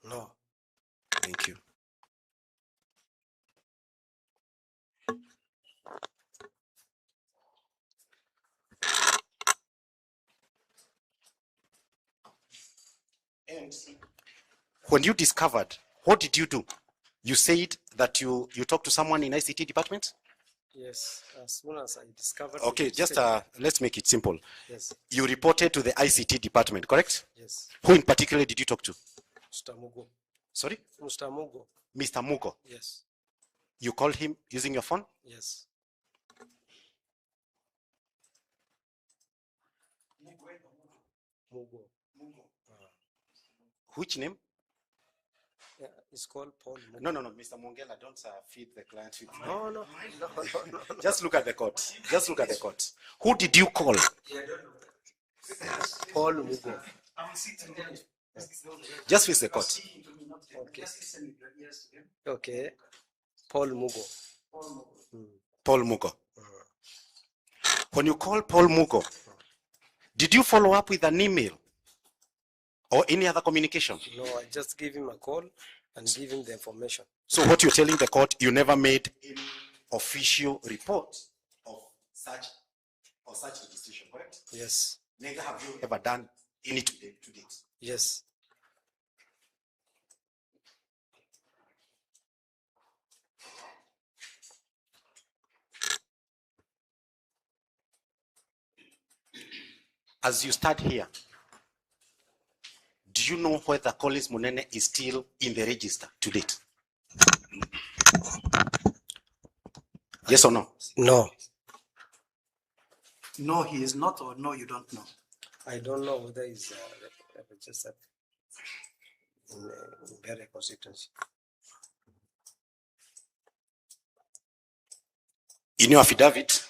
No. Thank you. And when you discovered, what did you do? You said that you talked to someone in ICT department? Yes, as soon as I discovered. Okay, just let's make it simple. Yes. You reported to the ICT department, correct? Yes. Who in particular did you talk to? Mr. Mugo. Sorry? Mr. Mugo. Mr. Mugo. Yes. You called him using your phone? Yes. Mugo. Which name? Yeah, it's called Paul Mugo. No, Mr. Mongela, don't feed the client with No. Just look at the court. Just look at the court. Who did you call? Paul Mugo. Just face the court. Okay. Okay. Paul Mugo. Paul Mugo. When you call Paul Mugo, did you follow up with an email or any other communication? No, I just gave him a call and give him the information. So what you're telling the court, you never made any official report of such registration, correct? Yes. Neither have you ever done any to date. Yes. As you start here, do you know whether Collins Munene is still in the register to date? Yes or no? No. No, he is not, or no, you don't know. I don't know whether he's registered in Bere constituency. In your affidavit,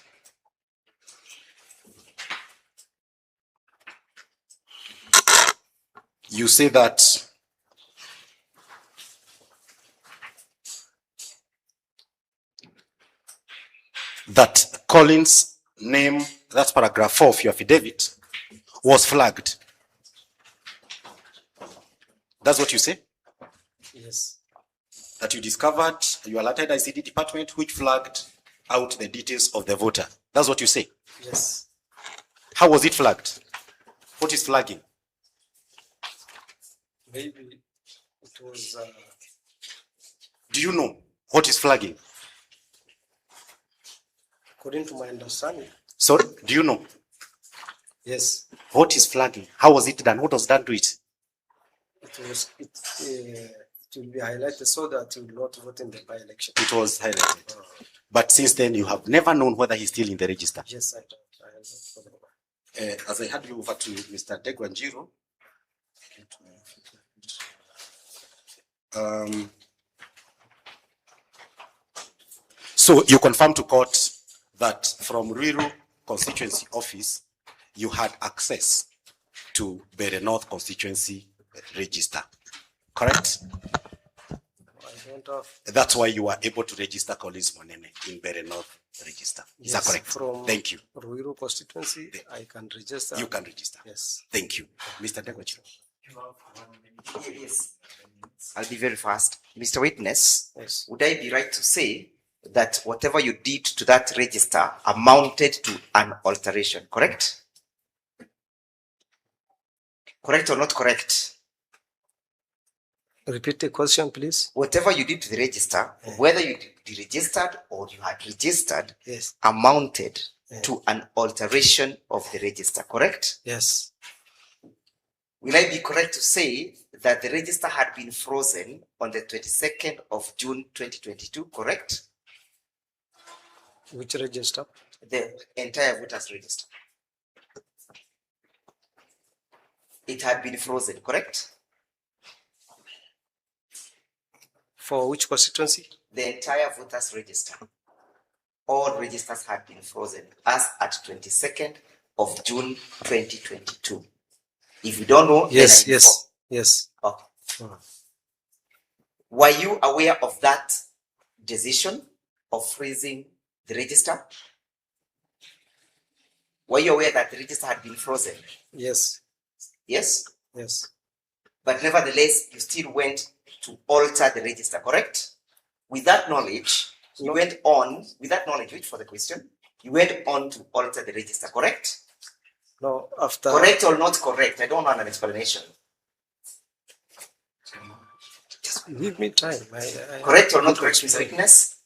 you say that Collins' name, that's paragraph 4 of your affidavit, was flagged. That's what you say? Yes. That you discovered, you alerted ICD department which flagged out the details of the voter. That's what you say? Yes. How was it flagged? What is flagging? Maybe it was. Do you know what is flagging? According to my understanding. So, do you know? Yes. What is flagging? How was it done? What was done to it? It will be highlighted so that you will not vote in the by-election. It was highlighted. But since then, you have never known whether he's still in the register. Yes, I don't. As I hand you over to Mr. Ndegwa Njiru. So you confirm to court that from Ruiru constituency office, you had access to Bere North constituency register, correct? I don't have. That's why you were able to register Collins Munene in Bere North register. Is that correct? Thank you. Ruiru constituency, I can register. You can register. Yes. Thank you. Mr. Ndegwa Njiru. Yes. I'll be very fast. Mr. Witness, Yes. would I be right to say that whatever you did to that register amounted to an alteration, correct? Correct or not correct? Repeat the question, please. Whatever you did to the register, whether you deregistered or you had registered, Yes. amounted to an alteration of the register, correct? Yes. Will I be correct to say that the register had been frozen on the 22nd of June 2022, correct? Which register? The entire voters register. It had been frozen, correct? For which constituency? The entire voters register. All registers had been frozen as at 22nd of June 2022. If you don't know, Yes, then I yes, yes. Okay. Were you aware of that decision of freezing the register? Were you aware that the register had been frozen? Yes. Yes? Yes. but nevertheless, you still went to alter the register, correct? With that knowledge, you went on, with that knowledge, wait for the question, you went on to alter the register, correct? No, after. Correct or not correct? I don't want an explanation. Just give me time. Correct or not correct, Mr. Witness?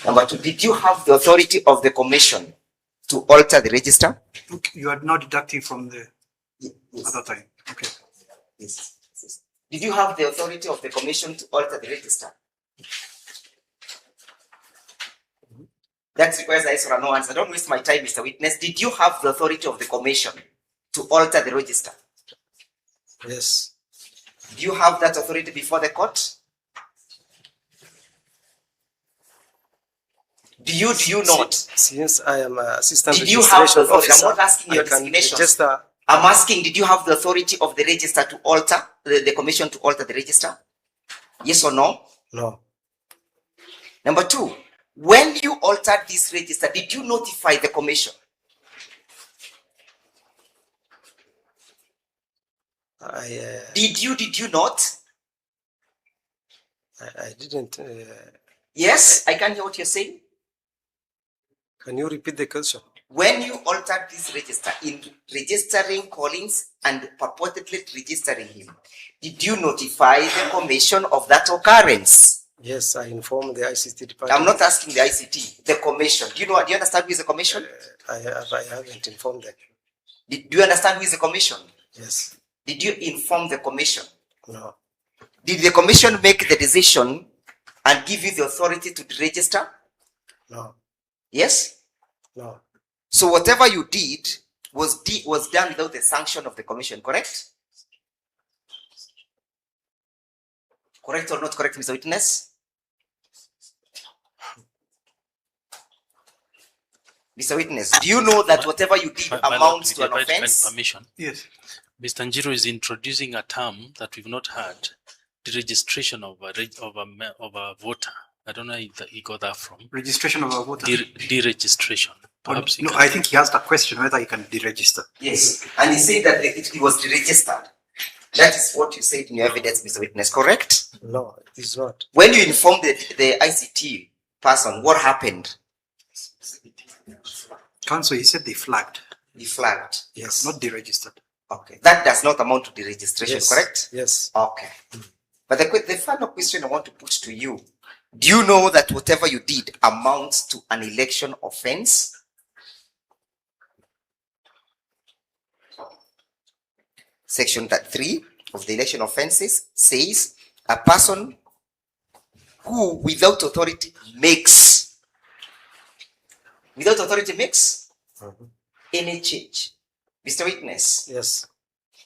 Number 2, did you have the authority of the commission to alter the register? You are not deducting from the Yes. other time. Okay. Yes. Yes. Did you have the authority of the commission to alter the register? That requires a yes or a no answer. Don't waste my time, Mr. Witness. Did you have the authority of the commission to alter the register? Yes. Do you have that authority before the court? Do you not? Since I am an assistant Did you have the registration authority? I'm officer, not asking your I can designation. register. I'm asking, did you have the authority of the register to alter, the commission to alter the register? Yes or no? No. Number 2, when you altered this register, did you notify the commission? Did you not? I didn't. Yes, I can hear what you're saying. Can you repeat the question? When you altered this register in registering Collins and purportedly registering him, did you notify the commission of that occurrence? Yes, I informed the ICT department. I'm not asking the ICT, the commission. Do you understand who is the commission? I haven't informed them. Do you understand who is the commission? Yes. Did you inform the commission? No. Did the commission make the decision and give you the authority to register? No. Yes? No. So whatever you did was done without the sanction of the commission, correct? Correct or not correct, Mr. Witness? Mr. Witness, do you know that whatever you did amounts to an offense? Permission. Yes. Mr. Njiru is introducing a term that we've not had, the registration of a voter. I don't know if he got that from. Registration of a voter. Deregistration. Perhaps No, I think he asked a question whether he can deregister. Yes, and he said that it was deregistered. That is what you said in your evidence, Mr. Witness, correct? No, it is not. When you informed the ICT person, what happened? Counsel, he said they flagged, He flagged. Yes. not deregistered. Okay, that does not amount to deregistration, Yes. correct? Yes. Okay. But the final question I want to put to you, do you know that whatever you did amounts to an election offense? Section 3 of the election offenses says a person who without authority makes any change. Mr. Witness, Yes.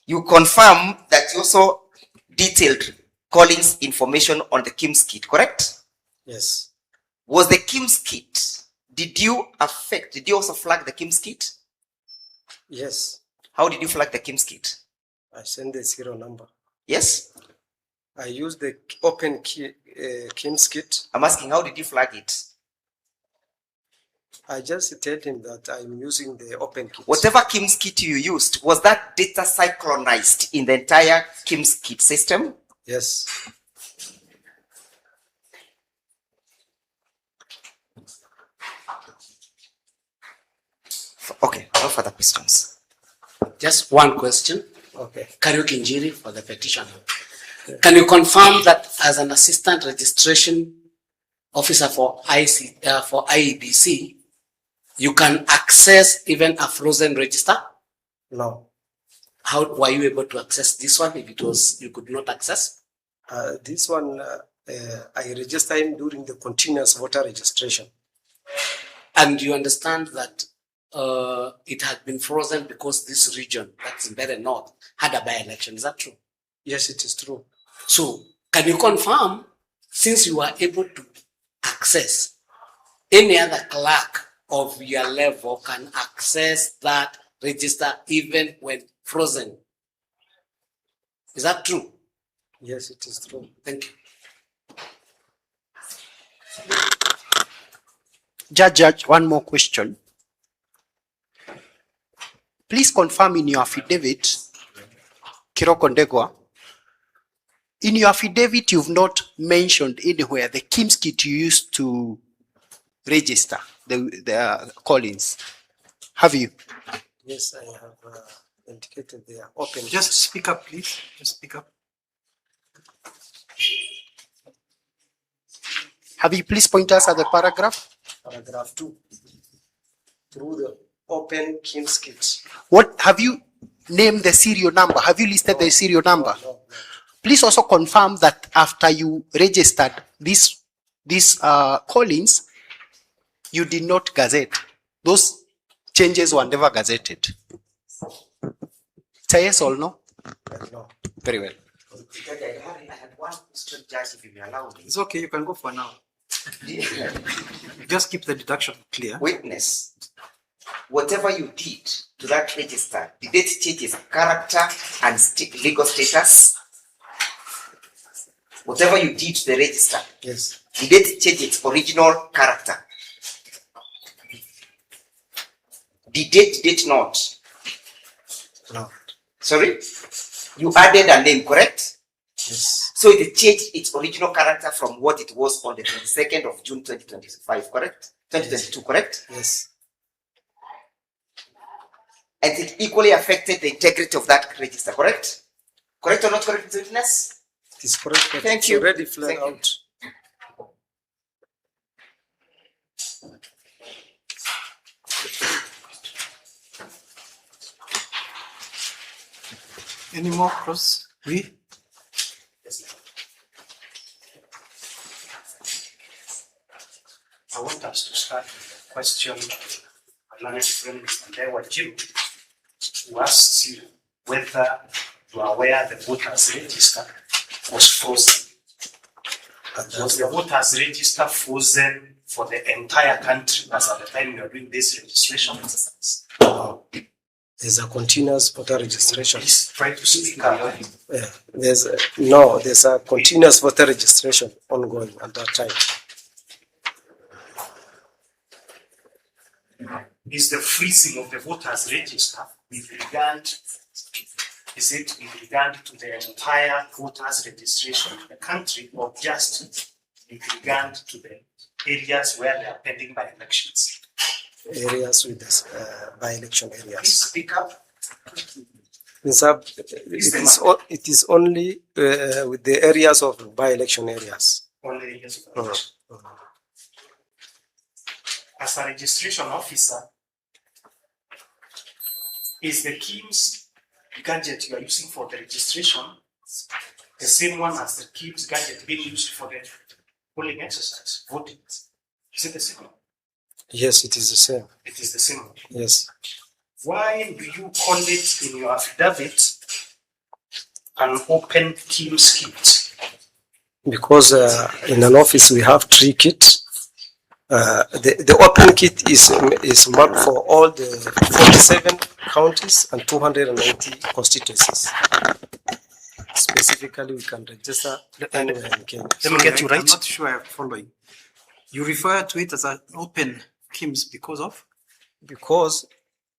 you confirm that you also detailed Collins' information on the Kim's kit, correct? Yes. Was the Kim's kit, did you also flag the Kim's kit? Yes. How did you flag the Kim's kit? I send the serial number. Yes? I use the open key, Kim's kit. I'm asking, how did you flag it? I just tell him that I'm using the open kit. Whatever Kim's kit you used, was that data synchronized in the entire Kim's kit system? Yes. Okay, no further questions. Just one question. Okay. Ndegwa Njiru for the petitioner. Can you confirm that as an assistant registration officer for IEBC, you can access even a frozen register? No. How were you able to access this one if it was you could not access? This one, I register him during the continuous voter registration. And you understand that it had been frozen because this region, that's in very north, had a by-election. Is that true? Yes, it is true. So, can you confirm, since you were able to access, any other clerk of your level can access that register even when frozen? Is that true? Yes, it is true. Thank you. Judge, one more question. Please confirm in your affidavit, Ndegwa, In your affidavit, you've not mentioned anywhere the KIMS kit you used to register the callings. Have you? Yes, I have indicated they are open. Just speak up, please. Just speak up. Have you please point us at the paragraph? Paragraph 2. Through the open KIMS kit. What have you named the serial number? Have you listed the serial number? No. Please also confirm that after you registered these callings, you did not gazette. Those changes were never gazetted. Say yes or no? No. Very well. Judge, I had one question, Judge, if you may allow me. It's okay, you can go for now. Just keep the deduction clear. Witness, whatever you did to that register, did it change its character and legal status? Whatever you did to the register, Yes. did it change its original character? Did it not? No. Sorry? You added a name, correct? Yes. So it changed its original character from what it was on the 22nd of June 2025, correct? 2022, correct? Yes. And it equally affected the integrity of that register, correct? Correct or not correct, witness? It is correct. But Thank it's you. already fled Thank you. out. Any more cross? We? I want us to start with a question of my learned friend Ndegwa Njiru, who asks you whether you are aware the voters register was frozen. Was the voters register frozen for the entire country as at the time you are doing this registration exercise? No. There's a continuous voter registration. Please try to speak up. There's a continuous voter registration ongoing at that time. Is the freezing of the voters register with regard, is it with regard to the entire voters registration in the country or just with regard to the areas where they are pending by elections? Areas with this by-election Please areas. speak up. It is only with the areas of by-election areas. Only areas of election. As a registration officer, is the KIMS gadget you are using for the registration the same one as the KIMS gadget being used for the polling exercise, voting? Is it the same one? Yes, it is the same. It is the same one. Yes. Why do you call it in your affidavit an open KIMS kit? Because in an office we have 3 kits. The open kit is marked for all the 47 counties and 290 constituencies. Specifically, we can register anywhere in Kenya. Let me get you I'm right. not sure I'm following. You refer to it as an open KIMS because of? Because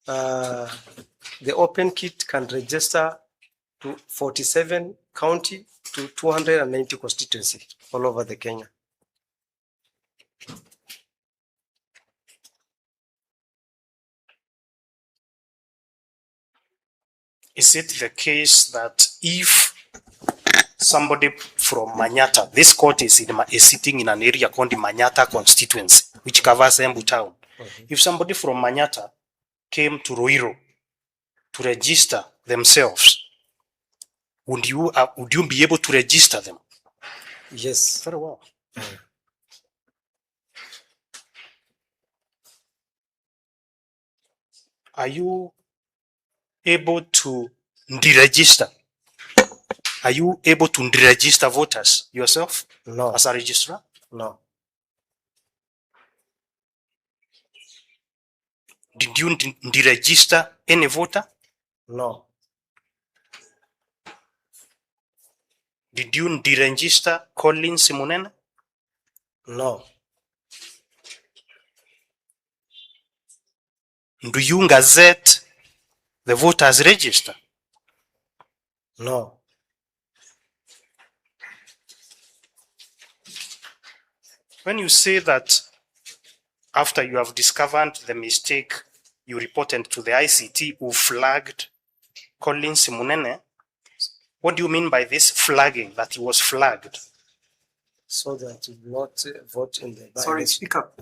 the open kit can register to 47 county to 290 constituency all over the Kenya. Is it the case that if somebody from Manyata, this court is sitting in an area called the Manyata constituency, which covers Embu town. If somebody from Manyata came to Ruiro to register themselves, would you be able to register them? Yes. Very well. Are you able to deregister? Are you able to deregister voters yourself No. as a registrar? No. Did you deregister any voter? No. Did you deregister Collins Munene? No. Do you gazette the voters register? No. When you say that after you have discovered the mistake, you reported to the ICT who flagged Collins Munene, what do you mean by this flagging, that he was flagged? So that he will not vote in the Sorry, by-election. speak up.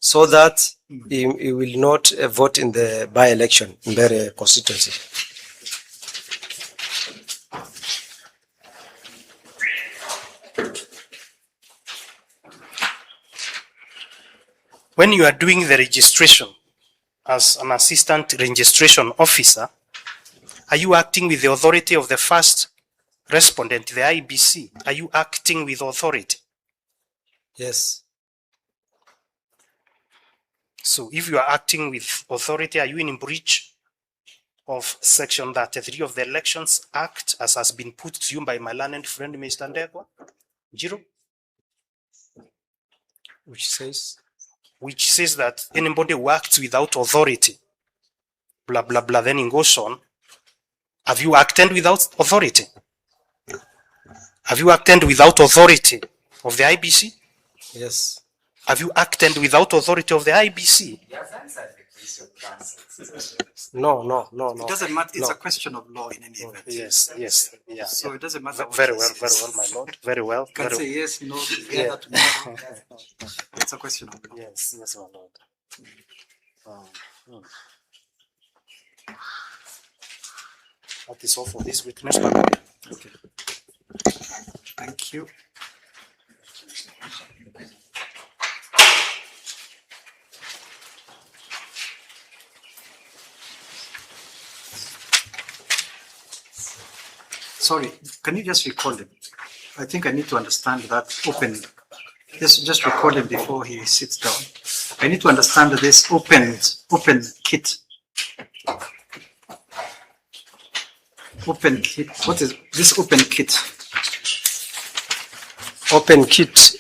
So that he will not vote in the by-election in their constituency. When you are doing the registration as an assistant registration officer, are you acting with the authority of the first respondent, the IBC? Are you acting with authority? Yes. So if you are acting with authority, are you in breach of section 33 of the Elections Act as has been put to you by my learned friend, Mr. Ndegwa Njiru? Which says that anybody who acts without authority, blah, blah, blah, then it goes on. Have you acted without authority? Have you acted without authority of the IBC? Yes. Have you acted without authority of the IBC? No. It doesn't matter. It's No. a question of law in any event. Yes, yeah. So it doesn't matter. Very what well, it says. my lord. Very well. You can say yes, no, together, tomorrow. It's a question of law. Yes, my lord. That is all for this witness. Okay. Thank you. Sorry, can you just recall him? I think I need to understand that open. Just recall him before he sits down. I need to understand this open kit. Open kit. What is this open kit? Open kit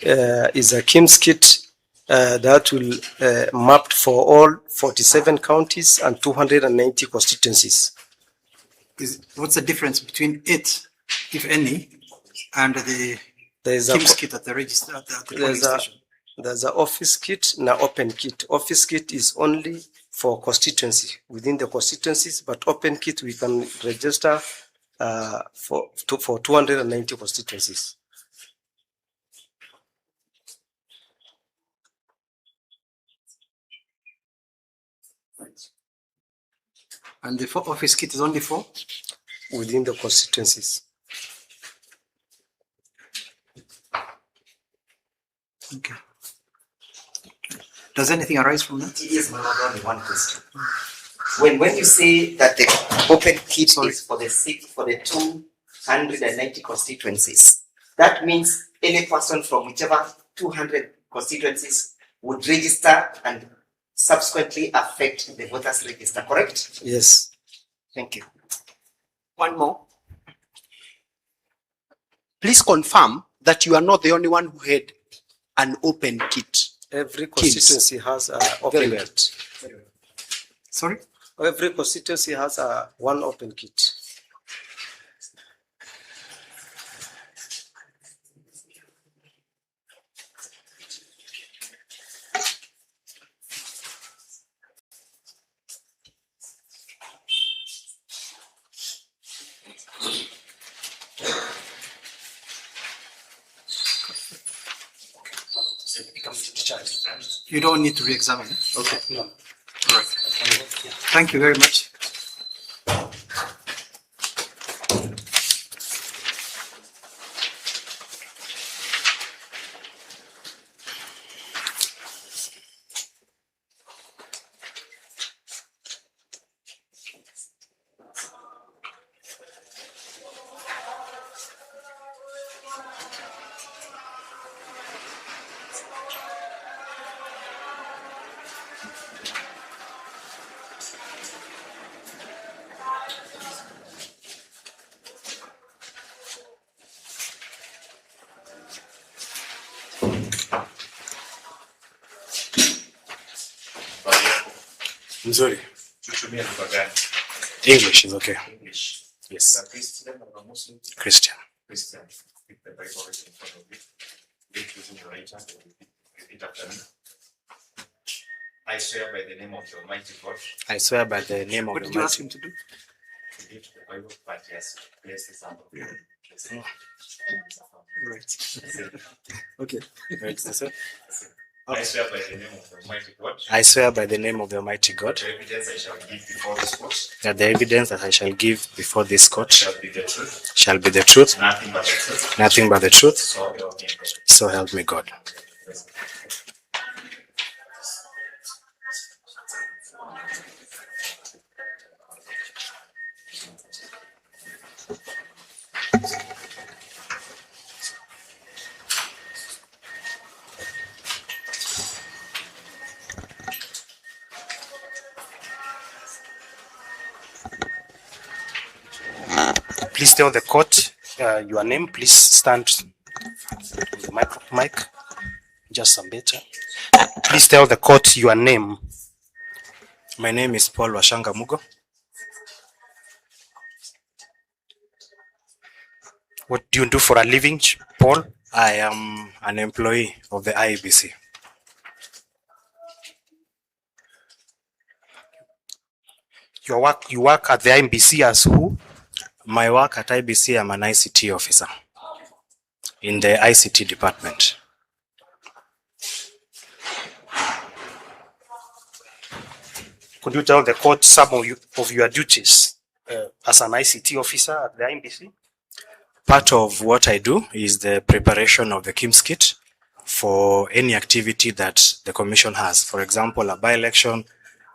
is a KIMS kit that will mapped for all 47 counties and 290 constituencies. What's the difference between it, if any, and the There's KIMS a kit at the register at the polling station? there's a office kit and an open kit. Office kit is only for constituency within the constituencies, but open kit we can register for 290 constituencies. And the office kit is only for? Within the constituencies. Okay. Does anything arise from that? Yes, my lord, only one question. When you say that the open kit is for the 290 constituencies, that means any person from whichever 200 constituencies would register and subsequently affect the voters register, correct? Yes. Thank you. One more. Please confirm that you are not the only one who had an open kit. Every constituency has a open kit. Sorry? Every constituency has a one open kit. You don't need to re-examine it? Okay. No. All right. Thank you very much. Nzuri. Tutumie lugha gani? English is okay. English. Yes. A Christian or a Muslim? Christian. Christian. With the Bible right in front of you. Get using your right hand and repeat Repeat after me. I swear by the name of the Almighty God. I swear by the name of What the did you ask Almighty. him to do? To give to the Bible, but yes, place this under. Right. Okay. Wait, is it? I swear by the name of the Almighty God. I swear by the name of the Almighty God The evidence I shall give before this court that the evidence that I shall give before this court shall be the truth, shall be the truth, nothing but the truth. nothing but the truth. So help me God. So help me God. Please tell the court your name. Please stand on the mic. Just some better. Please tell the court your name. My name is Paul Washanga Mugo. What do you do for a living, Paul? I am an employee of the IEBC. You work at the IEBC as who? My work at IBC, I'm an ICT officer in the ICT department. Could you tell the court some of your duties as an ICT officer at the IBC? Part of what I do is the preparation of the KIMS kit for any activity that the commission has. For example, a by-election,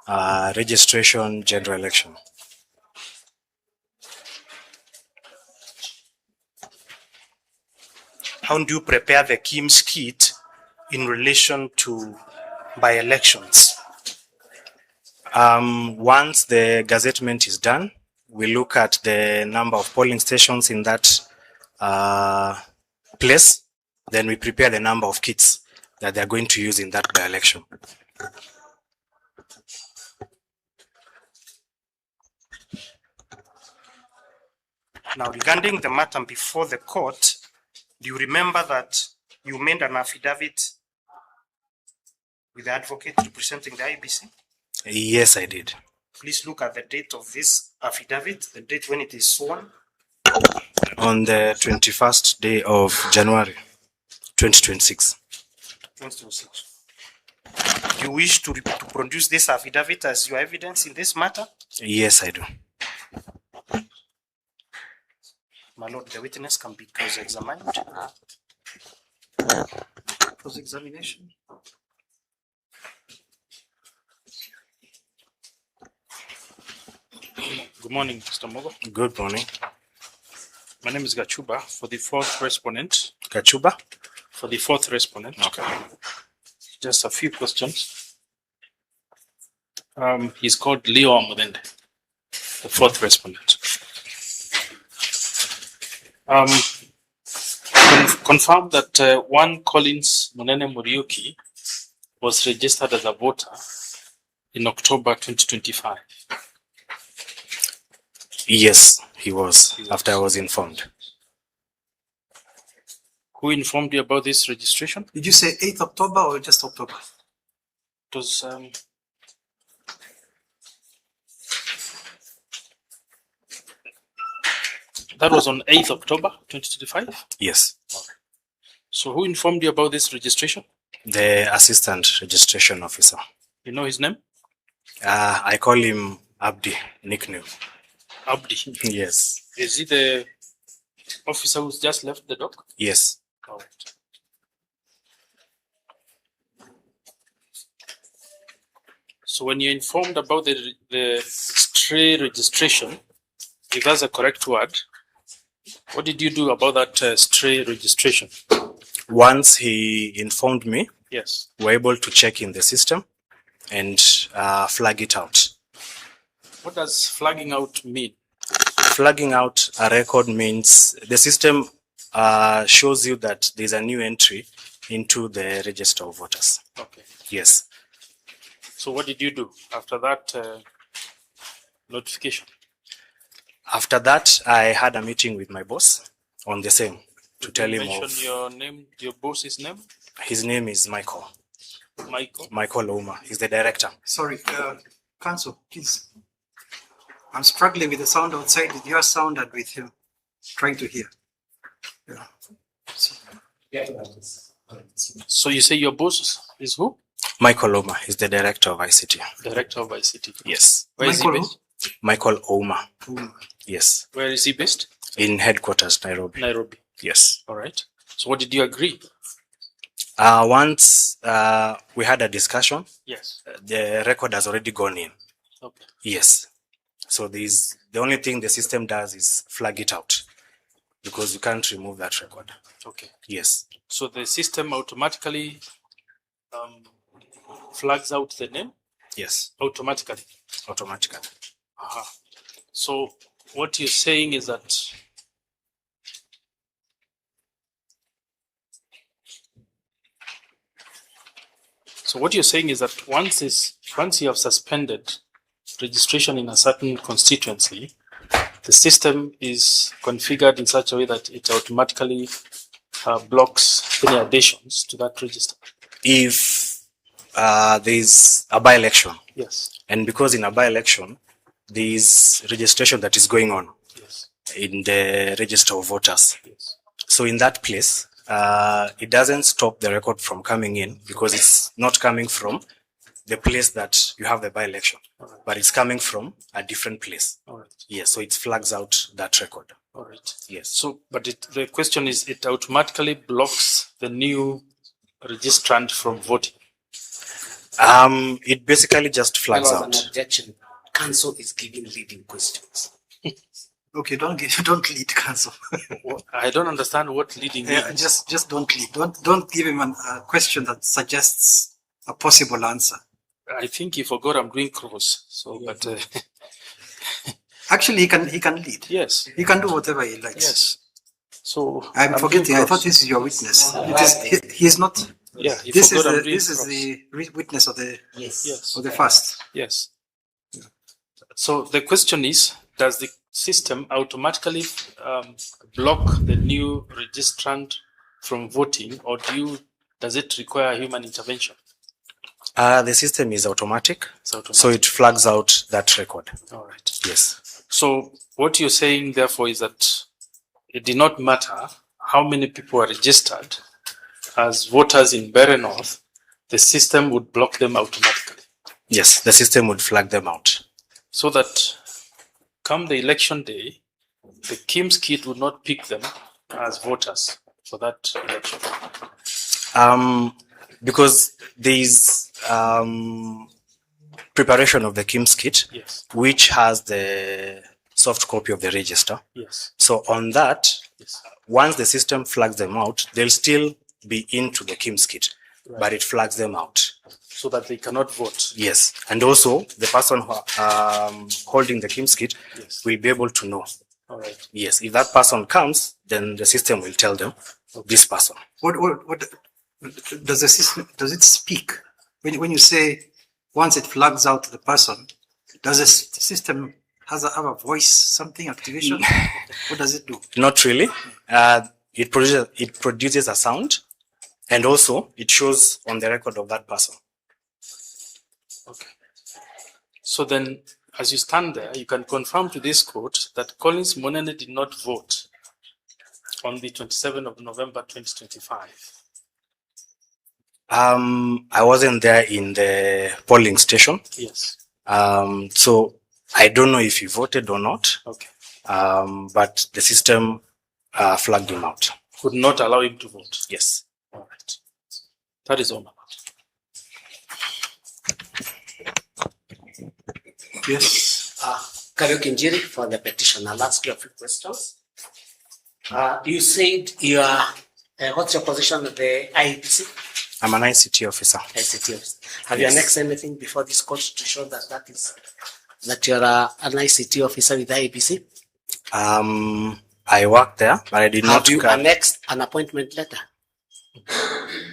registration, general election. How do you prepare the KIMS kit in relation to by-elections? Once the gazettement is done, we look at the number of polling stations in that place. Then we prepare the number of kits that they're going to use in that by-election. Now, regarding the matter before the court, do you remember that you made an affidavit with the advocate representing the IBC? Yes, I did. Please look at the date of this affidavit, the date when it is sworn. On the 21st day of January, 2026. 2026. Do you wish to produce this affidavit as your evidence in this matter? Yes, I do. My lord, the witness can be cross-examined. Cross-examination. Good morning, Mr. Mogo. Good morning. My name is Gachagua for the fourth respondent. Gachagua? For the fourth respondent. Okay. Just a few questions. He's called Leo Amudende, the fourth respondent. Confirm that one Collins Munene Muriuki was registered as a voter in October 2025. Yes, he was, after I was informed. Who informed you about this registration? Did you say 8th October or just October? It was that was on 8th October 2025? Yes. Okay. So who informed you about this registration? The assistant registration officer. You know his name? I call him Abdi, nickname. Abdi? Yes. Is he the officer who's just left the dock? Yes. All right. So when you're informed about the stray registration, if that's a correct word, what did you do about that stray registration? Once he informed me, Yes. we were able to check in the system and flag it out. What does flagging out mean? Flagging out a record means the system shows you that there's a new entry into the register of voters. Okay. Yes. So what did you do after that notification? After that, I had a meeting with my boss on the same to tell him Mention of your name, your boss's name. His name is Michael. Michael Ouma. He's the director. Sorry, counsel, please. I'm struggling with the sound outside, with your sound and with him. Trying to hear. Yeah. So you say your boss is who? Michael Ouma. He's the director of ICT. Director of ICT. Yes. Where is he Michael based? Michael Ouma. Ouma. Yes. Where is he based? In headquarters, Nairobi. Nairobi. Yes. All right. So what did you agree? Once we had a discussion, Yes. the record has already gone in. Okay. Yes. So the only thing the system does is flag it out because you can't remove that record. Okay. Yes. So the system automatically flags out the name? Yes. Automatically. Automatically. Aha. So what you're saying is that once you have suspended registration in a certain constituency, the system is configured in such a way that it automatically blocks any additions to that register. If there's a by-election, Yes. and because in a by-election, there's registration that is going on Yes. in the register of voters. Yes. So in that place, it doesn't stop the record from coming in because it's not coming from the place that you have the by-election, but it's coming from a different place. All right. Yes, so it flags out that record. All right. Yes. So, but the question is, it automatically blocks the new registrant from voting. It basically just flags There was out. an objection. Council is giving leading questions. Okay, don't lead, counsel. I don't understand what leading Yeah, means. just don't lead. Don't give him a question that suggests a possible answer. I think he forgot I'm doing cross. So, but Actually, he can lead. yes, He can do whatever he likes. yes. So I'm forgetting. doing I thought cross. this is your witness. He's not. Yeah, he This is forgot I'm doing this is cross. the witness of the Yes, fast. yes. So the question is, does the system automatically block the new registrant from voting, or does it require human intervention? The system is automatic, It's automatic. so it flags out that record. All right. Yes. So what you're saying, therefore, is that it did not matter how many people are registered as voters in Bere North, the system would block them automatically. Yes, the system would flag them out. So that come the election day, the Kim's kit would not pick them as voters for that election. Because there is preparation of the KIMS kit, Yes, which has the soft copy of the register. yes, So on that, yes. once the system flags them out, they'll still be into the KIMS kit, Right. but it flags them out. So that they cannot vote. Yes, and also the person holding the KIMS kit Yes. will be able to know. All right. Yes, if that person comes, then the system will tell them this person. What does the system? Does it speak when you say once it flags out the person? Does the system have a voice, something activation? What does it do? Not really. It produces a sound, and also it shows on the record of that person. Okay. So then, as you stand there, you can confirm to this court that Collins Monene did not vote on the 27th of November 2025. I wasn't there in the polling station, Yes. so I don't know if he voted or not. Okay. But the system flagged him out. Could not allow him to vote. Yes. All right. That is all. Yes. Ndegwa Njiru for the petition. I'll ask you a few questions. You said you are, what's your position at the IEBC? I'm an ICT officer. ICT officer. Have you annexed anything before this court to show that you're an ICT officer with IEBC? I worked there, but I did not. Have you annexed an appointment letter?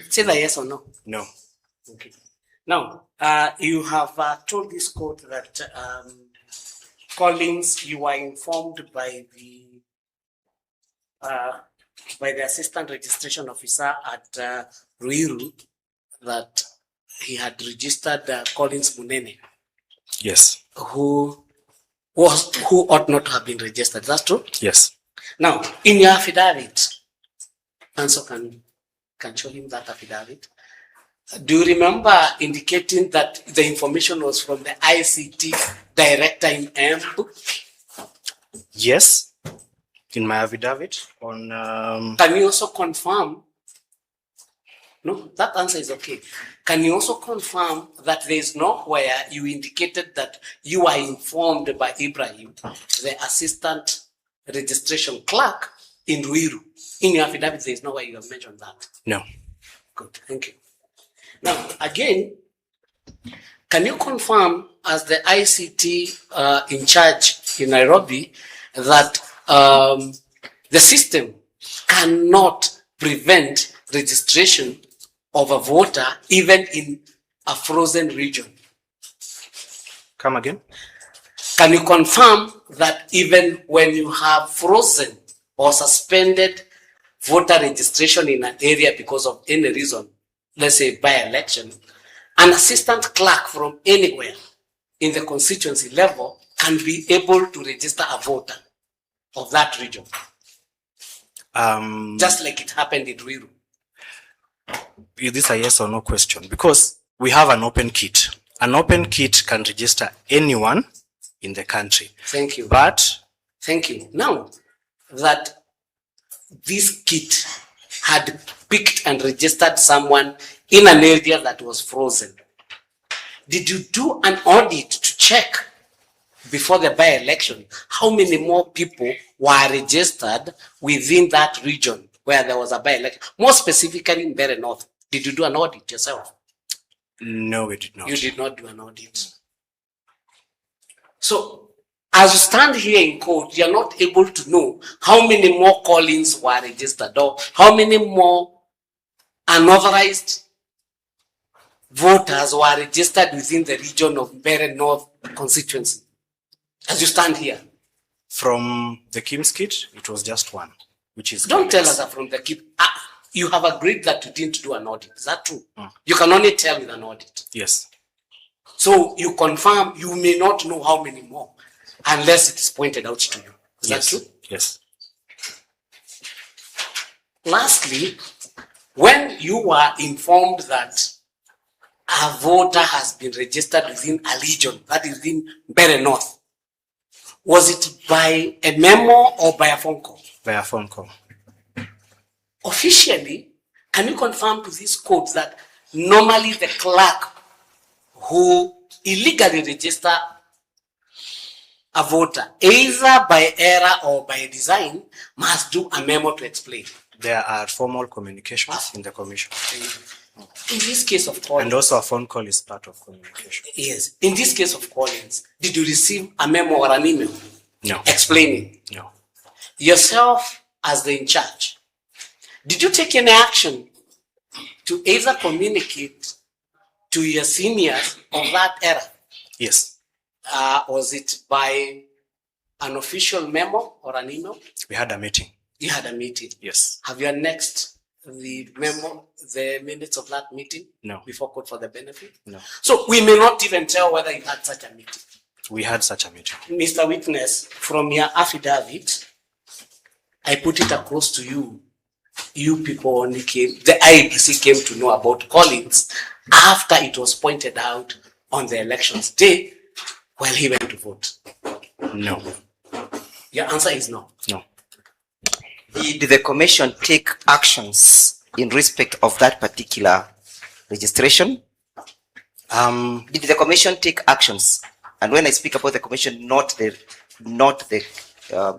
It's either yes or no. No. Okay. Now, you have told this court that Collins, you were informed by the by the assistant registration officer at Ruiru that he had registered Collins Munene, Yes. who ought not to have been registered. That's true? Yes. Now, in your affidavit, and so can show him that affidavit. Do you remember indicating that the information was from the ICT director in Embu? Yes. In my affidavit on. Can you also confirm? No, that answer is okay. Can you also confirm that there is nowhere you indicated that you are informed by Ibrahim, the assistant registration clerk in Ruiru? In your affidavit, there is nowhere you have mentioned that. No. Good, thank you. Now, again, can you confirm as the ICT in charge in Nairobi that the system cannot prevent registration of a voter even in a frozen region? Come again? Can you confirm that even when you have frozen or suspended voter registration in an area because of any reason, let's say by election, an assistant clerk from anywhere in the constituency level can be able to register a voter of that region? Just like it happened in Ruiru. Is this a yes or no question? Because we have an open kit. An open kit can register anyone in the country. Thank you. But thank you. Now that this kit had picked and registered someone in an area that was frozen, did you do an audit to check before the by-election how many more people were registered within that region where there was a by-election? More specifically in Mbeere North, did you do an audit yourself? No, we did not. You did not do an audit. So, as you stand here in court, you are not able to know how many more call-ins were registered or how many more unauthorized voters were registered within the region of Mbeere North constituency. As you stand here. From the Kim's kit, it was just one, which is. Don't tell us that from the KIP. You have agreed that you didn't do an audit. Is that true? You can only tell with an audit. Yes. So you confirm you may not know how many more unless it is pointed out to you. Is Yes. that true? Yes. Lastly, when you were informed that a voter has been registered within a region, that is in Mbeere North, was it by a memo or by a phone call? By a phone call. Officially, can you confirm to this court that normally the clerk who illegally register a voter, either by error or by design, must do a memo to explain? There are formal communications in the commission. In this case of Collins. And also a phone call is part of communication. Yes. In this case of Collins, did you receive a memo or an email? No. Explaining? No. Yourself as the in charge, did you take any action to either communicate to your seniors of that error? Yes. Was it by an official memo or an email? We had a meeting. You had a meeting? Yes. Have you annexed the memo, the minutes of that meeting? No. Before court for the benefit? No. So we may not even tell whether you had such a meeting. We had such a meeting. Mr. Witness, from your affidavit, I put it across to you. You people only came, the IEBC came to know about Collins after it was pointed out on the elections day while he went to vote. No. Your answer is no. No. Did the commission take actions in respect of that particular registration? Did the commission take actions? And when I speak about the commission, not the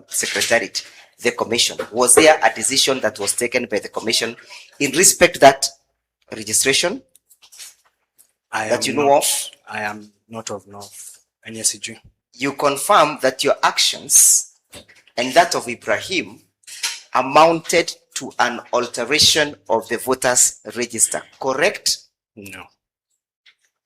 secretariat, the commission, was there a decision that was taken by the commission in respect that registration that you know of? I am not of any SCG. You confirm that your actions and that of Ibrahim amounted to an alteration of the voters register, correct? No.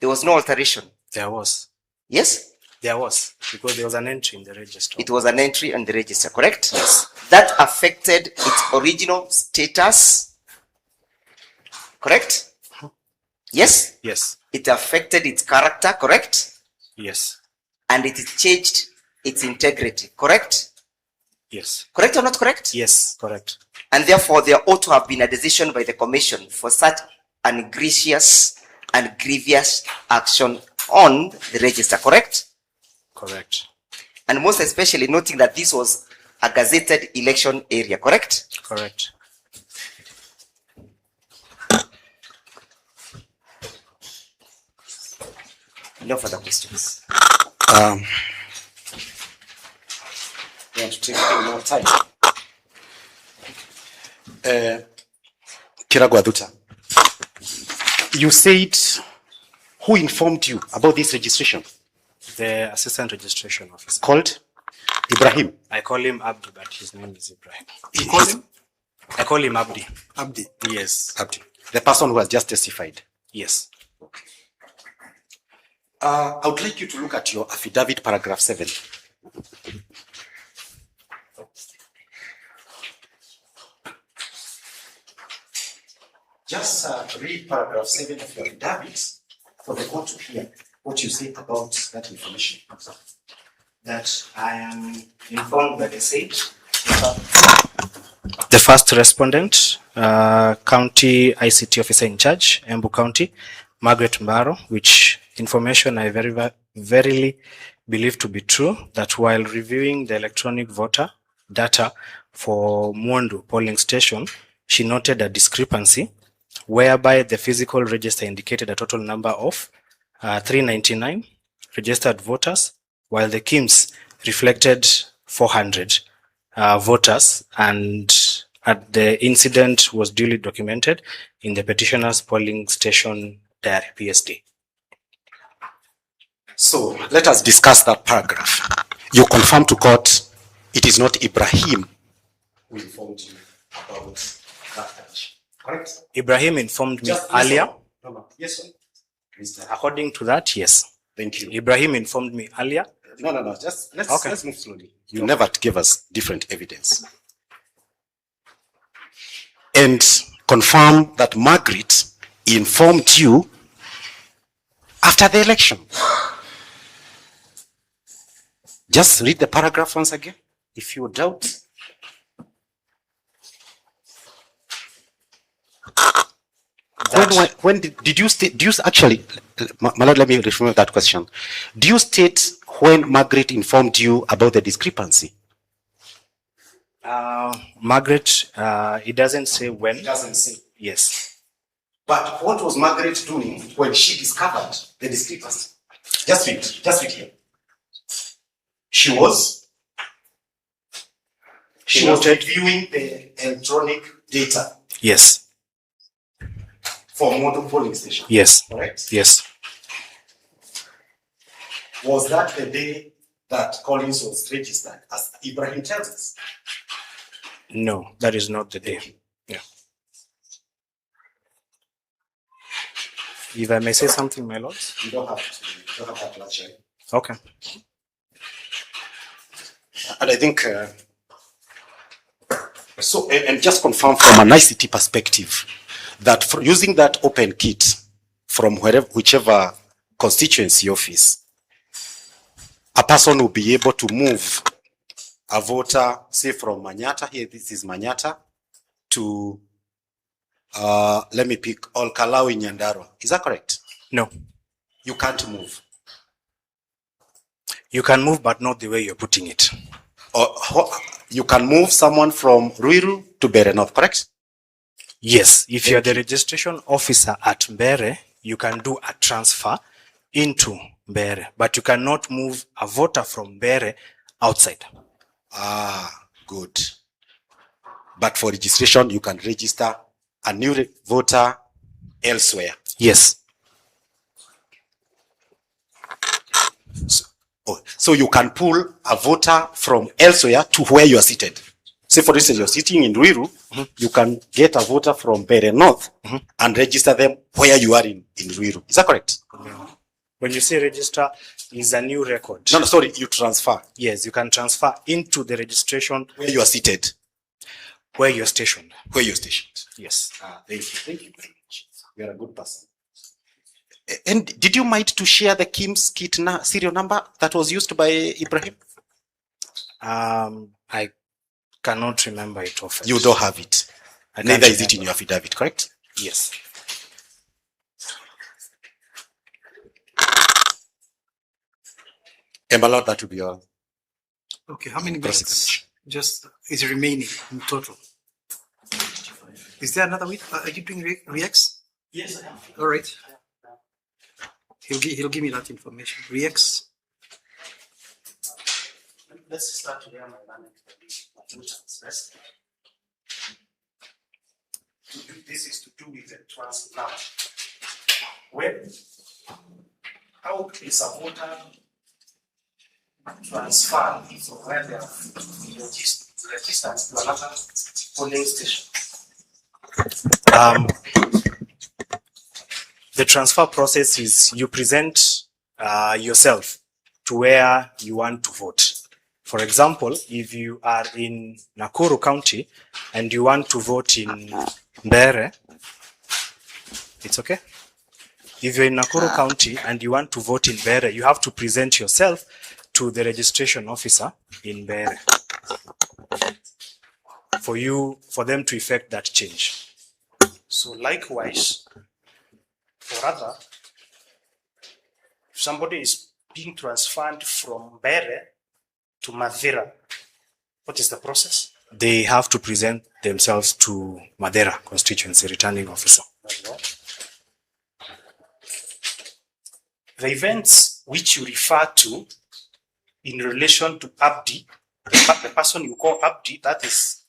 There was no alteration. There was. Yes? There was, because there was an entry in the register. It was an entry on the register, correct? Yes. That affected its original status, correct? Yes? Yes. It affected its character, correct? Yes. And it changed its integrity, correct? Yes. Correct or not correct? Yes, correct. And therefore, there ought to have been a decision by the commission for such an egregious and grievous action on the register, correct? Correct. And most especially noting that this was a gazetted election area, correct? Correct. No further questions. You want to take more time? Kiragwaduta, you said who informed you about this registration? The assistant registration officer. Called Ibrahim. I call him Abdi, but his name is Ibrahim. You call him? I call him Abdi. Abdi. Yes. Abdi. The person who has just testified. Yes. I would like you to look at your affidavit, paragraph 7. Just read paragraph 7 of your affidavit for the court to hear what you say about that information. That I am informed by the said the first respondent, county ICT officer in charge, Embu County, Margaret Mbaro, which information I verily believe to be true, that while reviewing the electronic voter data for Mwandu polling station, she noted a discrepancy whereby the physical register indicated a total number of 399 registered voters, while the KIMS reflected 400 voters, and the incident was duly documented in the petitioner's polling station diary, PSD. So let us discuss that paragraph. You confirm to court it is not Ibrahim who informed you about that touch. Correct? Ibrahim informed me earlier. Yes, sir. According to that, yes. Thank you. Ibrahim informed me earlier. No. Just let's move slowly. You never give us different evidence. And confirm that Margaret informed you after the election. Just read the paragraph once again, if you doubt. When did you state, actually, my lord, let me reform that question. Do you state when Margaret informed you about the discrepancy? Margaret, it doesn't say when. It doesn't say. Yes. But what was Margaret doing when she discovered the discrepancy? Just read here. She was reviewing the electronic data. Yes. For model polling station. Yes. Correct? Yes. Was that the day that Collins was registered, as Ibrahim tells us? No, that is not the day. Yeah. If I may say something, my lords. You don't have that luxury. Okay. And I think, so, and just confirm from an ICT perspective, that for using that open kit from whichever constituency office, a person will be able to move a voter, say from Manyata, here this is Manyata, to, let me pick, Olkalau in Nyandarua. Is that correct? No. You can't move. You can move, but not the way you're putting it. Or you can move someone from Ruiru to Bere North, correct? Yes. If you're the registration officer at Bere, you can do a transfer into Bere, but you cannot move a voter from Bere outside. Ah, good. But for registration, you can register a new voter elsewhere. Yes. So you can pull a voter from elsewhere to where you are seated. Say, for instance, you're sitting in Ruiru, you can get a voter from Bere North and register them where you are in Ruiru. Is that correct? When you say register, is a new record. No, sorry, you transfer Yes, you can transfer into the registration where you are seated, where you're stationed. where you're stationed. Yes. Thank you. Thank you very much. You are a good person. And did you mind to share the KIMS kit serial number that was used by Ibrahim? I cannot remember it often. You don't have it. I can't Neither is it in remember. your affidavit, correct? Yes. Embalot, that will be your Okay, how many Prosecution. minutes just is remaining in total? Is there another week? Are you doing reacts? Yes, I am. All right. He'll give me that information. Reacts. Let's start where my learning first. This is to do with the transplant. How is a voter transferred from where they are registered to another polling station? The transfer process is you present yourself to where you want to vote. For example, if you are in Nakuru County and you want to vote in Mbere, it's okay. If you're in Nakuru County and you want to vote in Mbere, you have to present yourself to the registration officer in Mbere for them to effect that change. So likewise, or rather, if somebody is being transferred from Mbere to Madeira, what is the process? They have to present themselves to Madeira constituency returning officer. The events which you refer to in relation to Abdi, the person you call Abdi, that is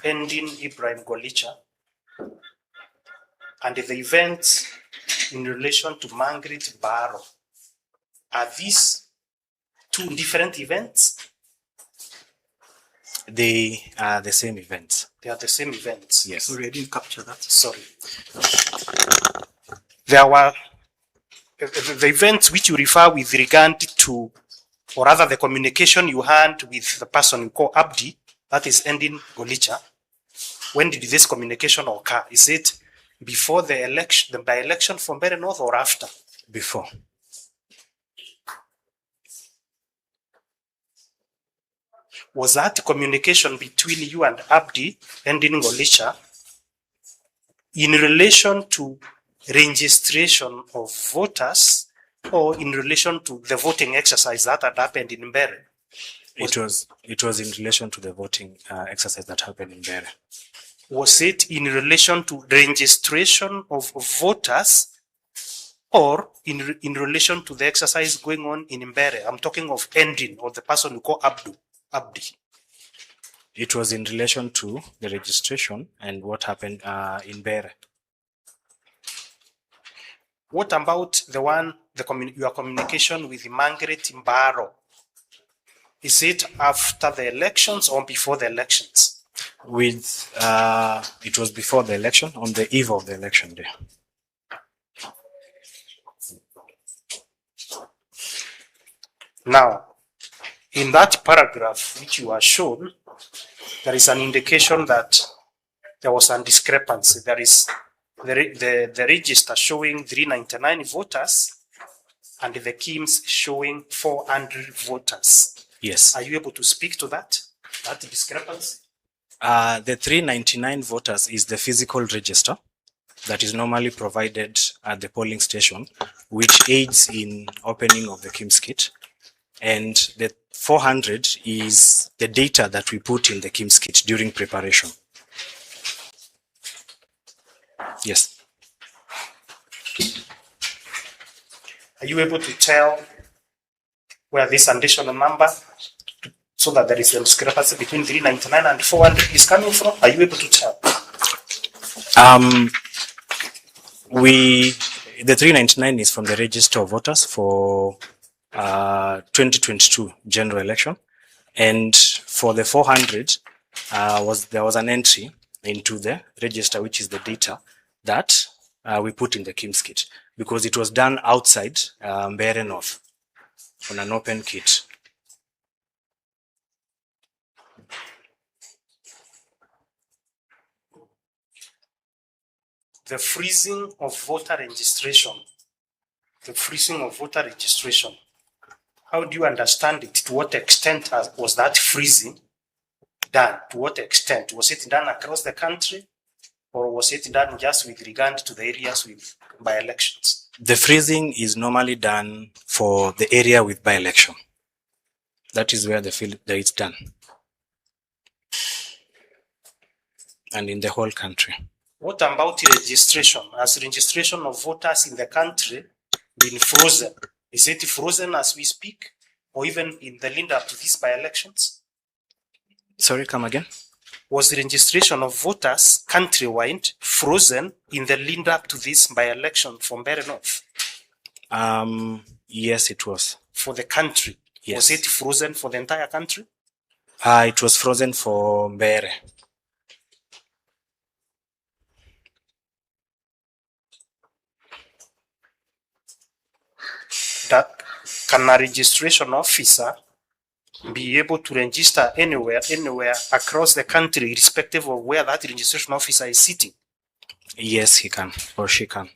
pending Ibrahim Golicha, and the events in relation to Margaret Barrow, are these two different events? They are the same events. They are the same events. Yes. Sorry, I didn't capture that. Sorry. There were the events which you refer with regard to, or rather the communication you had with the person you call Abdi, that is ending Golicha. When did this communication occur? Is it before the election, the by-election from Mbere North, or after? Before. Was that communication between you and Abdi ending Golicha in relation to registration of voters, or in relation to the voting exercise that had happened in Mbere? It was in relation to the voting exercise that happened in Mbere. Was it in relation to registration of voters, or in relation to the exercise going on in Mbere? I'm talking of ending, or the person you call Abdi. It was in relation to the registration and what happened in Mbere. What about your communication with Margaret Barrow? Is it after the elections or before the elections? It was before the election, on the eve of the election day. Now, in that paragraph which you are shown, there is an indication that there was a discrepancy. There is the register showing 399 voters and the KIMS showing 400 voters. Yes. Are you able to speak to that discrepancy? The 399 voters is the physical register that is normally provided at the polling station, which aids in opening of the KIMS kit. And the 400 is the data that we put in the KIMS kit during preparation. Yes. Are you able to tell where this additional number, so that there is a discrepancy between 399 and 400 is coming from? Are you able to tell? The 399 is from the register of voters for 2022 general election, and for the 400 there was an entry into the register, which is the data that we put in the Kim's kit because it was done outside Mbeere North on an open kit. The freezing of voter registration. The freezing of voter registration. How do you understand it? To what extent was that freezing done? To what extent? Was it done across the country? Or was it done just with regard to the areas with by-elections? The freezing is normally done for the area with by-election. That is where that it's done. And in the whole country. What about registration? Has registration of voters in the country been frozen? Is it frozen as we speak? Or even in the lead up to these by-elections? Sorry, come again? Was the registration of voters countrywide frozen in the lead up to this by-election from Mbeere North? Yes, it was. For the country? Yes. Was it frozen for the entire country? It was frozen for Mbeere. That can a registration officer be able to register anywhere across the country, irrespective of where that registration officer is sitting? Yes, he can, or she can.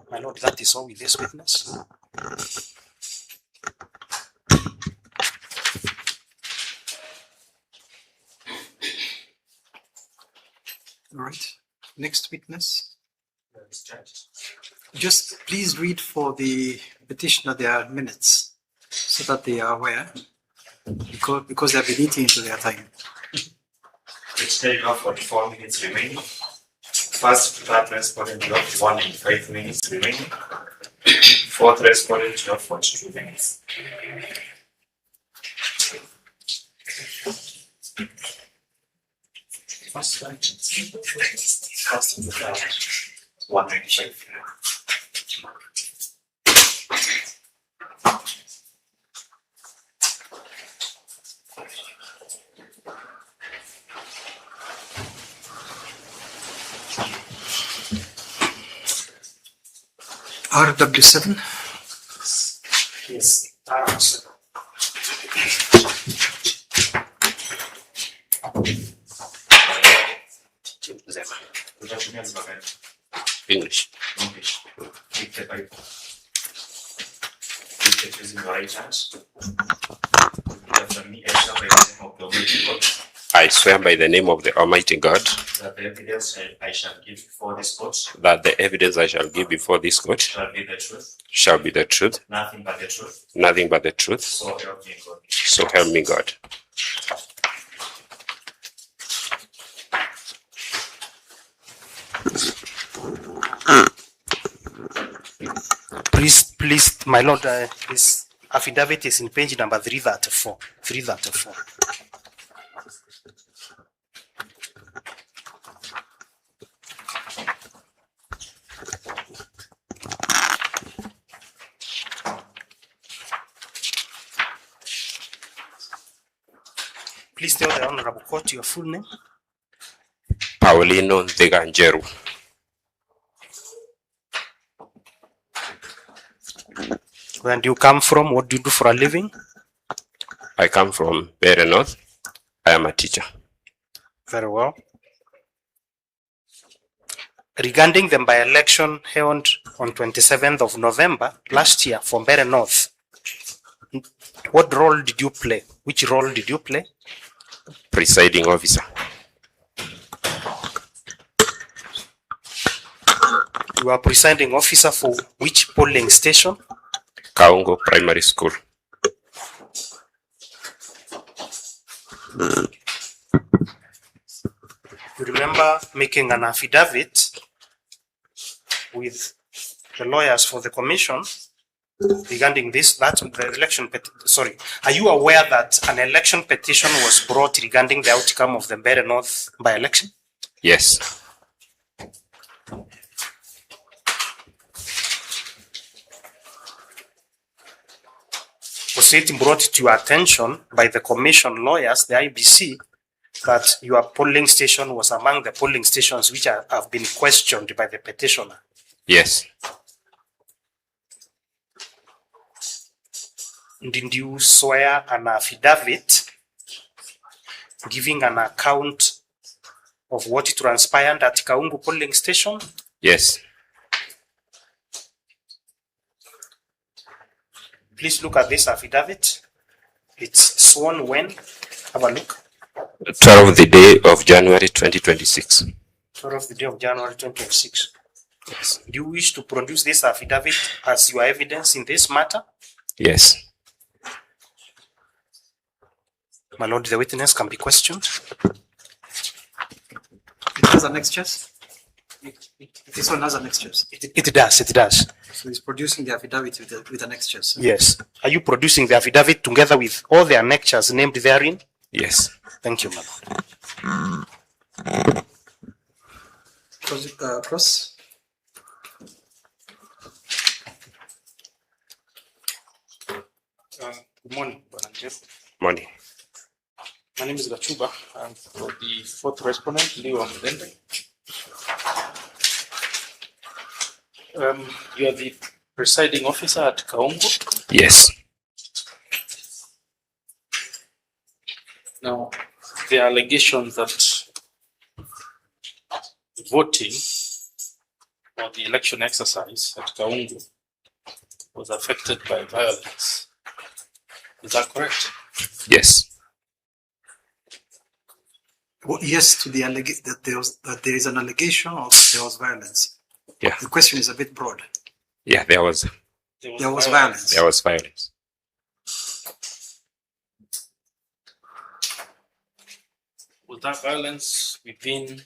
My lord, that is all with this witness. All right. Next witness. Just please read for the petitioner their minutes so that they are aware, because they've been eating into their time. It's still got 44 minutes remaining. First, third respondent, you have 1 and 5 minutes remaining. Fourth respondent, you have 42 minutes. First and the third, 195. RW7. Yes, RW7. English. Keep the Bible. Keep it using your right hand. After me, I shall by the name of the Almighty God. I swear by the name of the Almighty God That the evidence I shall give before this court. that the evidence I shall give before this court Shall be the truth. shall be the truth, Nothing but the truth. nothing but the truth. So help me God. So help me God. Please, my lord, this affidavit is in page number 334. 334. Please tell the honorable court your full name. Paulino Ndegwa Njiru. Where do you come from? What do you do for a living? I come from Mbeere North. I am a teacher. Very well. Regarding the by-election held on 27th of November last year for Mbeere North, what role did you play? Which role did you play? Presiding officer. You are presiding officer for which polling station? Kaungo Primary School. You remember making an affidavit with the lawyers for the commission regarding this, that the election, sorry. Are you aware that an election petition was brought regarding the outcome of the Mbeere North by-election? Yes. Was it brought to your attention by the commission lawyers, the IBC, that your polling station was among the polling stations which have been questioned by the petitioner? Yes. Did you swear an affidavit giving an account of what transpired at Kaungu polling station? Yes. Please look at this affidavit. It's sworn when? Have a look. 12th the day of January 2026. 12th the day of January 2026. Yes. Do you wish to produce this affidavit as your evidence in this matter? Yes. My lord, the witness can be questioned. It has annexures? This one has annexures. It does, it does. So he's producing the affidavit with annexures. Yes. Are you producing the affidavit together with all the annexures named therein? Yes. Thank you, my lord. Cross. Good morning, Bwana Njiru. Morning. My name is Gachagua. I'm for the fourth respondent, Leo Mdende. You are the presiding officer at Kaungu. Yes. Now, the allegations that voting or the election exercise at Kaungu was affected by violence. Is that correct? Yes. Well, yes, to the that there is an allegation of there was violence. Yeah. The question is a bit broad. Yeah, there was violence. There was violence. Was that violence within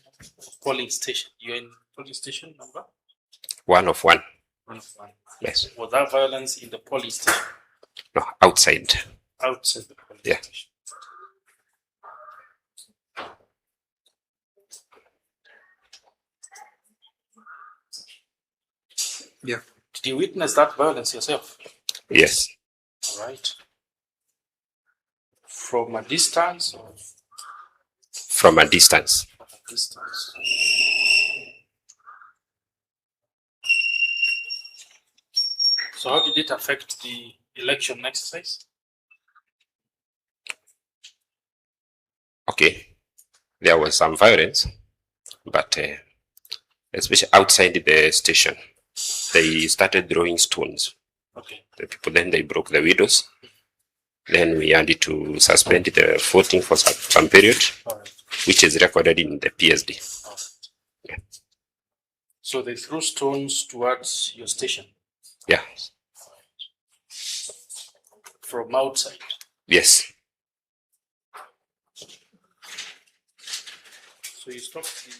polling station? You're in polling station number? 1 of 1. 1 of 1. Yes. Was that violence in the polling station? No, outside. Outside the polling Yeah. station? Yeah. Did you witness that violence yourself? Yes. All right. From a distance or From a distance. from a distance? So how did it affect the election exercise? Okay. There was some violence, but especially outside the station, they started throwing stones. Okay. The people, then they broke the windows. Then we had to suspend the voting for some period, All right. which is recorded in the PSD. All right. So they threw stones towards your station Yeah. from outside. Yes. So you stopped the